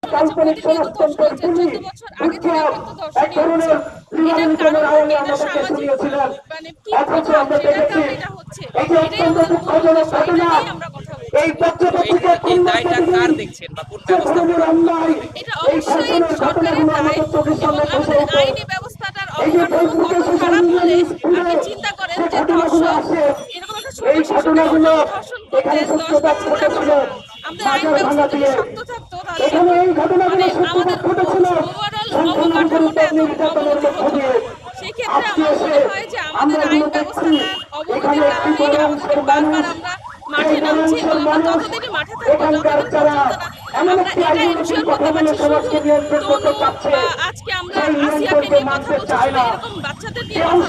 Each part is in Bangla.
কাল্পনিক সমস্তগুলি উঠে এটার কারণ এটা সামাজিক মানে কি প্রভাব সেটার কারণে এটা হচ্ছে, এটাই আমাদের মূল উদ্দেশ্য, এটা নিয়ে আমরা কথা বলছি। এই দায়টা কার দেখছেন বা কোন ব্যবস্থা? এটা অবশ্যই সরকারের দায় এবং আমাদের আইনি ব্যবস্থাটার অবকাঠামো কত খারাপ হলে আপনি চিন্তা করেন যে ধর্ষক এরকম একটা ছোট শিশুকে ধর্ষণ করতে 10বার চিন্তা করে না। আমাদের আইন ব্যবস্থা যদি শক্ত থাকতো তাহলে মানে আমাদের ওভারঅল অবকাঠামোটা এত অবনতি হতো না। সেক্ষেত্রে আমার মনে হয় যে আমাদের আইন ব্যবস্থাটার অবনতির কারণেই আমাদেরকে বারবার আমরা মাঠে নামছি এবং আমরা যতদিনই মাঠে থাকবো যতদিন পর্যন্ত না আমরা এটা এনশিওর করতে পারছি শুধু তনু বা আজকে আমরা আসিয়াকে নিয়ে কথা বলছি শুধু এরকম বাচ্চাদের নিয়ে কথা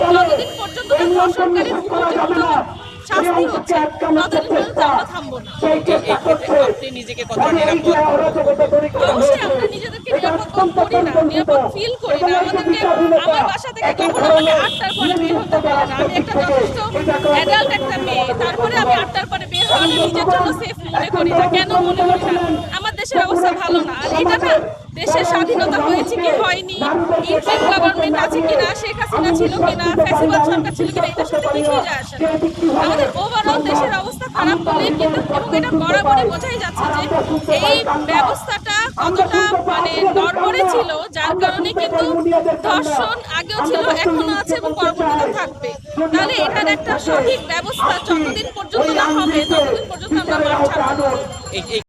বলছি, যতদিন পর্যন্ত না ধর্ষণকারীর উপযুক্ত শাস্তি হচ্ছে ততদিন পর্যন্ত আমরা থামবো না। আপনি নিজেকে কতটা নিরাপদ? অবশ্যই আমরা নিজেদেরকে নিরাপদ বোধ করি না, নিরাপদ ফিল করি না। আমার বাসা থেকে কখনো আমাকে 8টার পরে বের হতে বলে না। আমি একটা যথেষ্ট অ্যাডাল্ট একটা মেয়ে, তারপরে আমি 8টার পরে বের হওয়াটা নিজের জন্য সেফ মনে করি না। কেন মনে করি না? আমার দেশের অবস্থা ভালো না। আর এটা না দেশের স্বাধীনতা হয়েছে কি হয়নি, ইন্টারিম গভর্নমেন্ট আছে কিনা, শেখ হাসিনা ছিল কিনা, ফ্যাসিবাদ সরকার ছিল কিনা, এটার সাথে কিছুই যায় আসে না। আমাদের ওভারঅল দেশের অবস্থা খারাপ বলেই কিন্তু এবং এটা বরাবরই বোঝাই যাচ্ছে যে এই ব্যবস্থাটা কতটা মানে নড়বড়ে ছিল, যার কারণে কিন্তু ধর্ষণ আগেও ছিল, এখনো আছে এবং পরবর্তীতে থাকবে। তাহলে এটার একটা সঠিক ব্যবস্থা যতদিন পর্যন্ত না হবে ততদিন পর্যন্ত আমরা মাঠ ছাড়ব না।